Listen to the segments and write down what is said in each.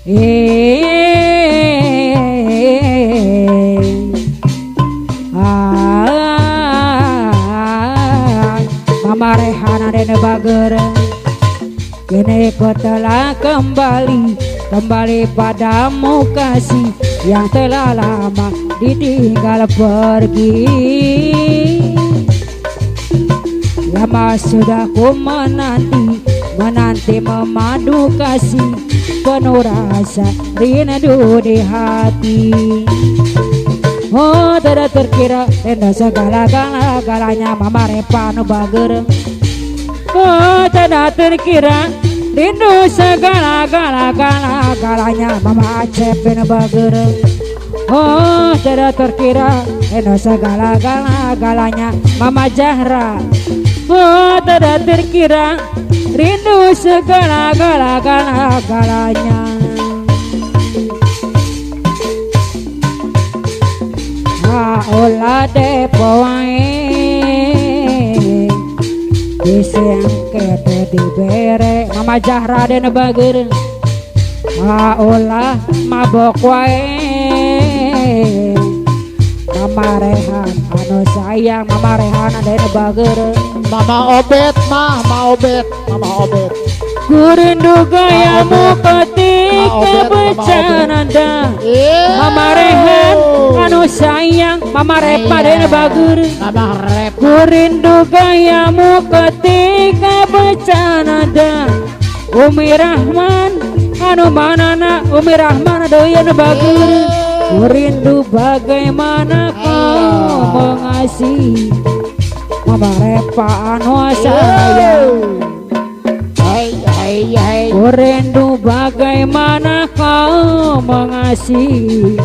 Mama Rehana dan Bager, kini kau telah kembali padamu kasih yang telah lama ditinggal pergi. Lama sudah ku menanti memadu kasih, penuh rasa rindu di hati. Oh tidak terkira tenda segala-galanya Mama Repano Bager. Oh tidak terkira rindu segala-galanya Mama Acep dan Bager. Oh tidak terkira rindu segala-galanya Mama Zahra. Oh tidak terkira rindu segala-galanya. Olah depoe diseng kete dibere Mama Zahra dan Bager. Olah mabok wae Mama Rehan anu sayang Mama Rehan dan Bager. Mama Obet Kurindu gayamu ketika bercanda Mama Rehan anu sayang Mama Repa dan Bager. Kurindu gayamu ketika bercanda Umi Rahman anu manana Umi Rahman doyan Bager. Kurindu bagaimana kau mengasihi Mama Repa anu sayang. Kurindu bagaimana kau mengasihi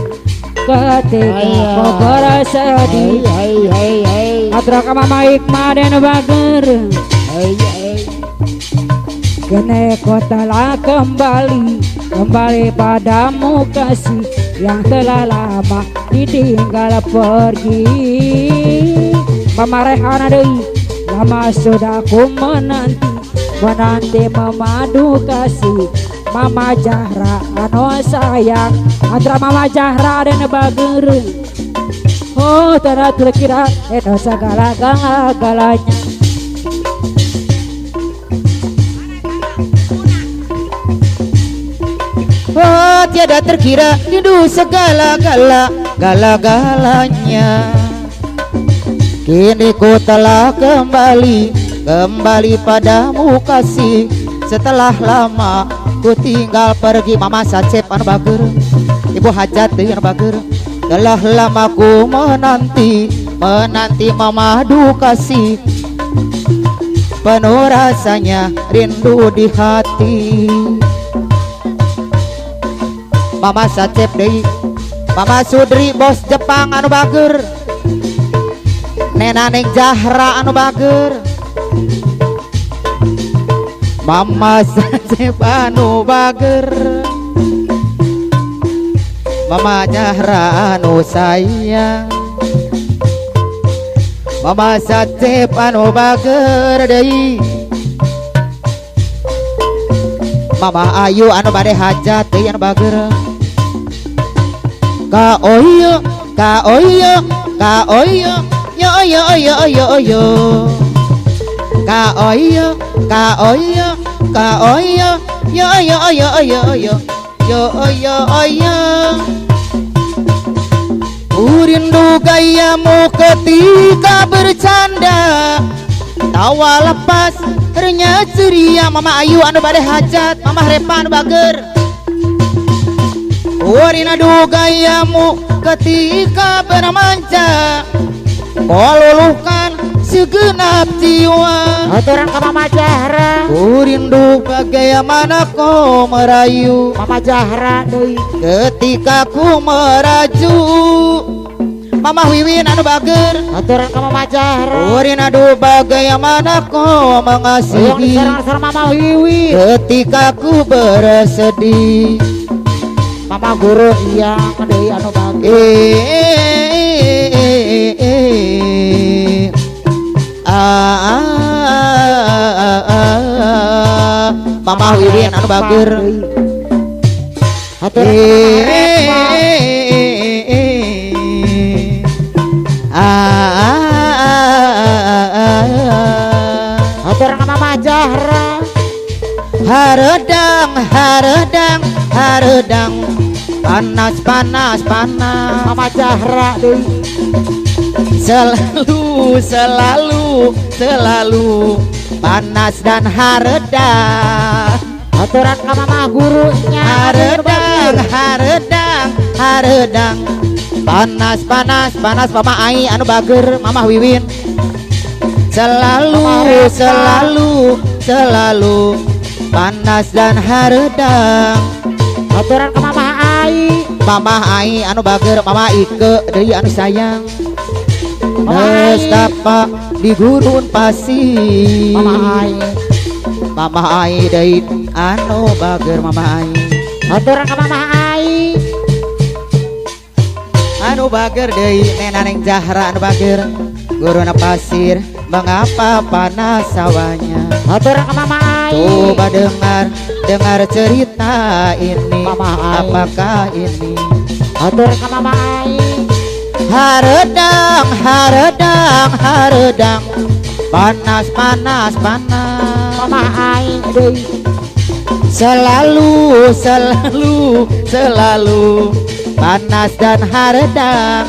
ketika kau bersedih. Atraka Mama Hikmah dan Bager, kini kau telah kembali padamu kasih yang telah lama ditinggal pergi. Mama Rehana deui, lama sudah ku menanti memadu kasih Mama Zahra anu sayang antara Mama Zahra dan Bager. Oh tidak terkira itu segala-galanya. Oh tiada terkira rindu segala-galanya. Kini ku telah kembali padamu kasih setelah lama ku tinggal pergi. Mama Sacep anu Bager, Ibu Hajat deui anu Bager. Telah lama ku menanti memadu kasih, penuh rasanya rindu di hati. Mama Sacep deui. Mama Sudri bos Jepang anu Bager, Nena Neng Zahra anu Bager. Mama Sacep anu Bager, Mama Zahra anu sayang, Mama Sacep anu Bager deui. Mama Ayu anu bade hajat deui anu Bager. Ka oyo yo ka oyo yo. Kurindu gayamu ketika bercanda, tawa lepas ternyata ceria. Mama Ayu anu bade hajat, Mama Repa anu Bager. Kurindu gayamu ketika bermanja, meluluhkan segenap jiwa. Aturan ke Mama Zahra. Kurindu bagaimana kau merayu Mama Zahra deui ketika ku meraju. Mama Wiwin anu Bager. Aturan ke Mama Zahra. Kurindu bagaimana kau mengasihi Mama Wiwi ketika ku bersedih. Mama Guru yang deui anu Bager. Mama Wiwin anu Bager. Hatur hatur ka Mama Zahra. Haredang haredang haredang panas panas panas Mama Zahra deui. Selalu selalu selalu panas dan haredang. Haturan ka Mama gurunya. Haredang haredang haredang panas panas panas Mama Ai anu bager Mama Wiwin. Selalu selalu selalu panas dan haredang. Haturan ka Mama Ai. Mama Ai anu bager Mama Ike deui anu sayang. Mama Ai. Nestapa di gurun pasir. Mama Ai. Mama Ai deui anu bager Mama Ai. Haturan ka Mama Ai. Anu bager deui Nena Neng Zahra anu bager guruna pasir. Mengapa panas sawahnya? Haturan ka Mama Ai. Coba dengar cerita ini. Mama Ai. Apakah ini? Haturan ka Mama Ai. Haredang haredang haredang panas panas panas Mama Ai deui. selalu selalu selalu panas dan haredang.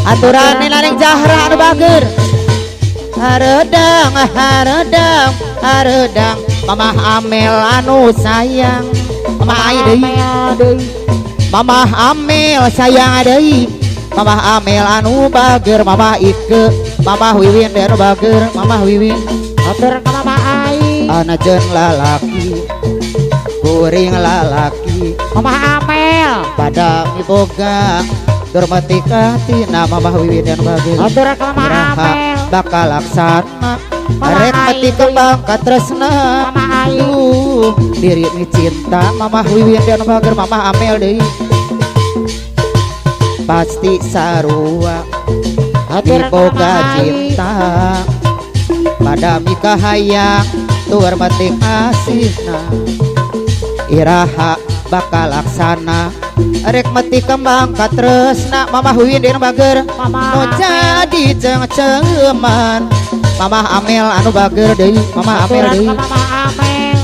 Aturan Nena Neng Zahra anu bager. Haredang haredang haredang Mama Amel anu sayang. Mama Ai deui. Mama Amel sayang deui. Mama Amel anu bager Mama Ike Mama Wiwin deui anu bager Mama Wiwin. Haturan ka Mama Ai. Anajeun lalaki kuring lalaki Mama Amel. pada miboga durmati katina Mama Wiwin deui anu bager. Haturan ka Mama Iraha Amel. bakal laksana Mama arek Ai mati kembang katresna. Mama Ai. Diri ni cinta Mama Wiwin deui anu bager Mama Amel deui. Pasti sarua Haturan ka diboga Mama Ai. cinta pada mika hayang tur mati kasihna. Iraha bakal laksana arek mati kembang katresna Mama Wiwin deui anu bager. Mama Nu jadi ceng-cengeman Mama Amel anu bager deui Mama Amel Haturan deui. ka Mama Amel.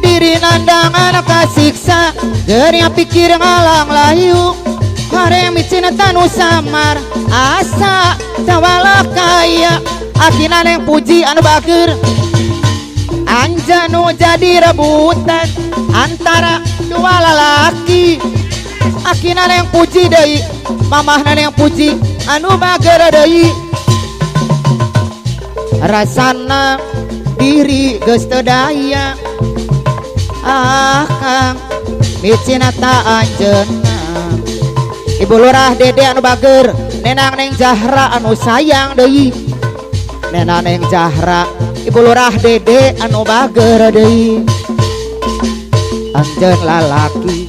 Diri nandang anak kasiksa geuning pikir ngalang layu. Hare micin tanu samar asa tawala kaya akina Neng puji anu bager. Anjanu jadi rebutan antara dua lalaki. Akina Neng puji deui mamahna Neng puji anu bager deui. Rasana diri geus teu daya. Ah Kang micin ta anjeunna. Ibu Lurah Dede anu bager Nena Neng Zahra anu sayang deui. Nena Neng Zahra Ibu Lurah Dede anu bager deui. Anjeun lalaki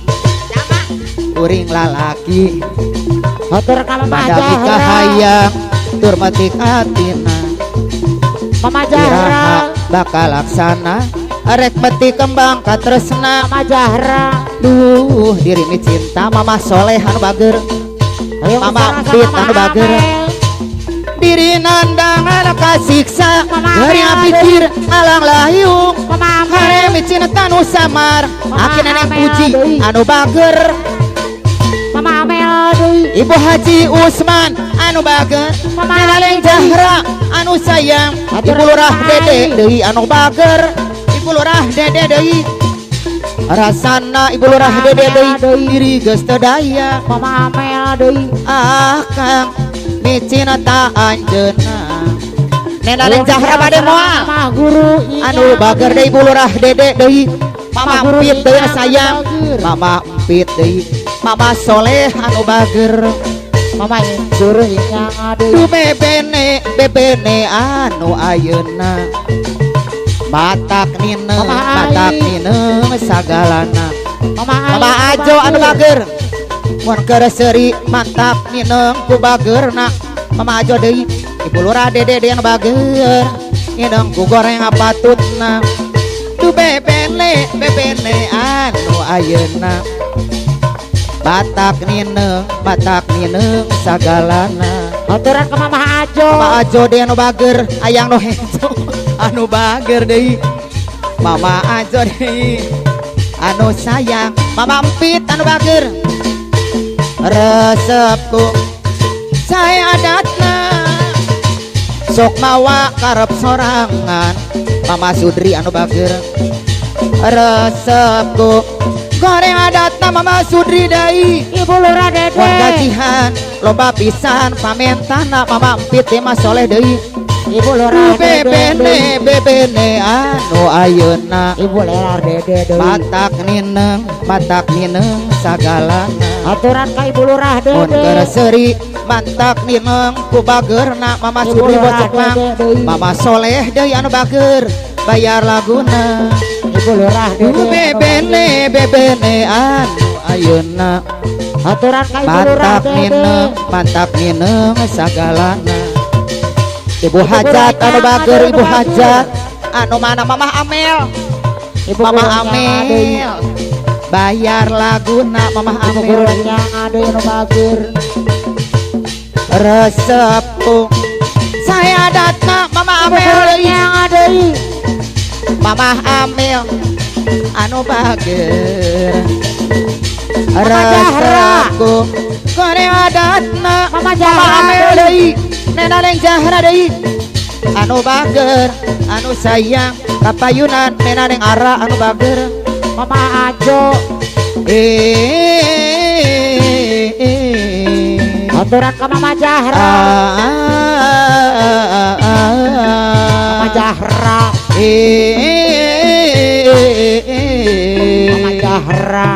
kuring lalaki Haturan ka Mama pada mika Zahra. hayang tur mati katina. Mama Iraha Zahra. bakal laksana arek mati kembang katresna. Mama Zahra. Duh diri mi cinta Mama Soleh anu bager. Ayo Mama bicara Pit sama anu Mama bager. Amel. Diri nandang anak kasiksa Mama geuning Amel. pikir alang layung. Mama Hare Amel. micin tanu samar Mama akina Neng Amel puji deui. anu bager. Mama Amel deui. Ibu Haji Usman anu bager. Mama Nena Neng Amel. Zahra anu sayang. Ibu Lurah Dede deui anu bager. Ibu Lurah Dede deui. Rasana Ibu Lurah Dede deui diri geus teu daya. Mama Amel deui. Ah Kang micin ta anjeunna. Nena Neng Zahra bade moal Mama guru anu bager deui Ibu Lurah Dede deui. Mama Guru Empit deui Ina sayang. bager. Mama Empit deui. Mama Soleh anu bager. Mama guru yang Du deui. bebene anu ayeuna. Batak nine Mama Ai. batak nine sagalana. Mama Mama Ajo anu bager. Mun keur seuri mantap nine ku bagerna. Mama Ajo deui. Ibu Lurah Dede deui anu bager. Ninem ku goreng apatutna. Du bebene anu ayeuna. batak nineng sagalana. Aturan ke Mama Ajo. Mama Ajo deh anu bager, ayang no hejo anu bager deui. Mama Ajo deui anu sayang, Mama Empit anu bager. Resepku saya adatna sok mawa karep sorangan, Mama Sudri anu bager. Resepku goreng adatna Mama Sudri deui. Ibu Lurah Dede. Mun gajihan loba pisan pamentana Mama Empit teh mah soleh deui. Ibu Lurah Dede. Bebene anu ayeuna. Ibu Lurah Dede deui. Batak nineng sagalana. Aturan ka Ibu Lurah Mun Dede. kereseri mantak nineng ku bageurna Mama Ibu Sudri Lurah bocokang. Dede deui. Mama soleh deui anu bager bayar laguna. Ibu Lurah Dede. Bebene anu ayeuna. Aturan ka Ibu Lurah Dede. Mantak nineng sagalana. Ibu Hajat anu bager, Ibu Hajat anu mana Mama Amel. Ibu Mama gurunya Amel bayar laguna Mama Ibu Amel. gurunya ada yang bager. Resepku saya datang Mama Ibu Amel. gurunya ada. Mama Amel anu bager. Mama Jahra. Resepku goreng adatna Mama Mama Jahra Amel deui. deui. Nena Neng Jahra deui anu bager anu sayang kapayunan Nena Neng Ara anu bager. Mama Ajo. Aturan ke Mama Jahra. Mama Jahra. Mama Jahra.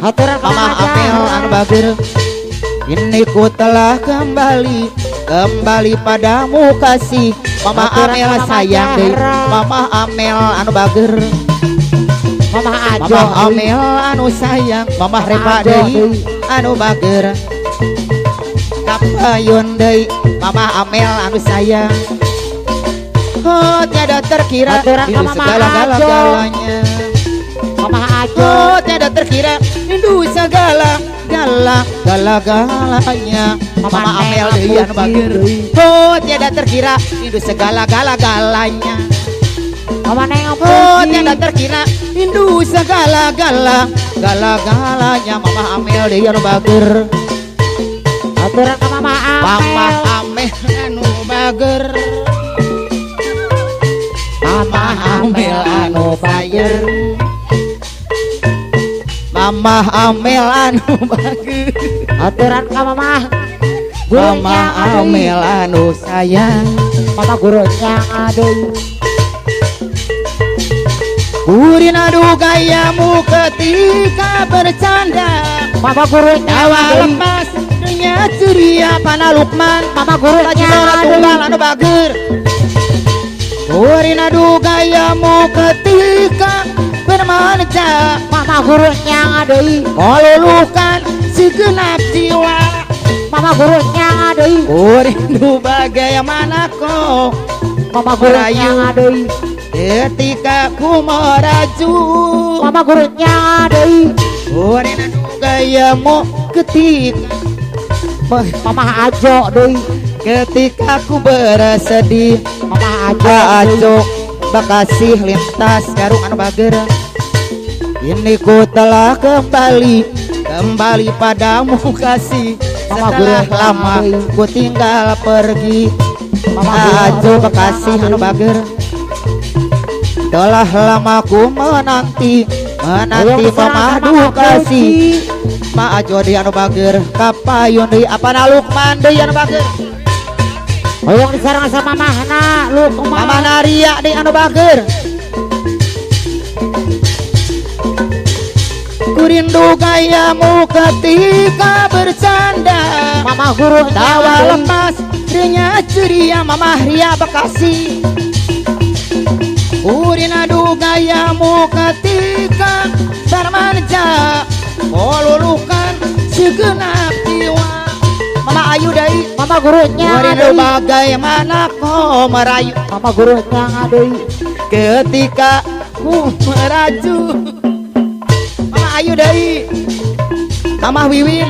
Aturan ke Mama Mama Amel Jahra. anu bager. Ini ku telah kembali padamu kasih. Mama Aturan Amel Mama sayang deui. Jahra. Mama Amel anu bager. Mama Ajo. Mama Amel anu sayang. Mama Repa Ajo deui deui. anu bager. Kapayun deui Mama Amel anu sayang. Oh tiada terkira Aturan rindu Mama segala-galanya. Mama Ajo. Oh tiada terkira rindu segala-galanya. Mama Amel deui anu bager. Oh tiada terkira rindu segala-galanya. Mama Neng Oh Puji. tiada terkira rindu segala-galanya. Mama Amel deui anu bager. Aturan ke Mama Mama Amel. Amel anu bager. Mama Amel anu bager. Mama Amel anu bager. Aturan ke Mama Mama gurunya ada. Amel anu sayang. Mama gurunya ada. Kurin adu gayamu ketika bercanda. Mama gurunya Tawa ada. lepas dunia ceria Pana Lukman. Mama gurunya Lagi orang tunggal ada. anu bager. Kurin adu gayamu ketika bermanja. Mama gurunya ada. Meluluhkan segenap jiwa. Mama gurunya ada. Kurindu bagaimana kau Mama gurunya merayu ada. ketika ku meraju. Mama gurunya ada. Kurindu gayamu ketika Mama Ajo deui. ketika ku bersedih. Mama Ajo. Ajo Bekasi lintas Garung anu bager. Ini ku telah kembali padamu kasih. Mama Setelah guru lama deui. ku tinggal pergi. Mama Ajo guru Bekasi deui. anu bager. Telah lama ku menanti Mama Dukasi. Ma Ajo di anu bager. Kapayun deui apana Lukman deui anu bager. Hoyong disarang sama Mahna Lukman. Mama Naria di anu bager. Kurindu gayamu ketika bercanda. Mama gurunya Tawa ada. lepas rinya ceria Mama Ria Bekasi. Kurindu gayamu ketika bermanja. Meluluhkan segenap jiwa. Mama Ayu deui. Mama gurunya Kurindu ada. bagaimana kau merayu Mama gurunya ada. ketika aku meraju. Mama Ayu dari Mama Wiwin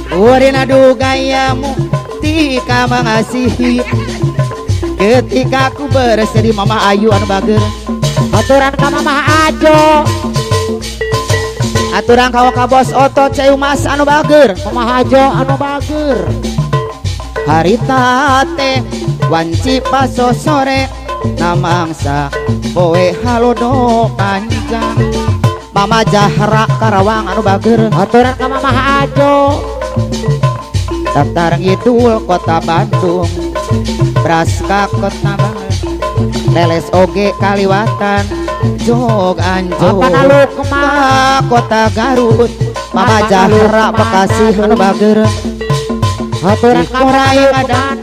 urin adu gayamu tika mengasihi ketika aku bersedih. Mama Ayu anu bager aturan ka Mamah Ajo, aturan kawa ka bos otot ceu mas anu bager. Mamah Ajo anu bager. Harita teh wanci paso sore namangsa poe halodo panjang. Mama Jahra Karawang anu bager Aturan ka Mamah Ajo, daftar ngidul kota Bandung Braska kota Bandung leles oge Kaliwatan jog anjog Apa nalu kemah? kota Garut. Mama Apa Jahra nalu Bekasi kemana? anu bager Aturan ka Mamah Korai Ajo ada kemana?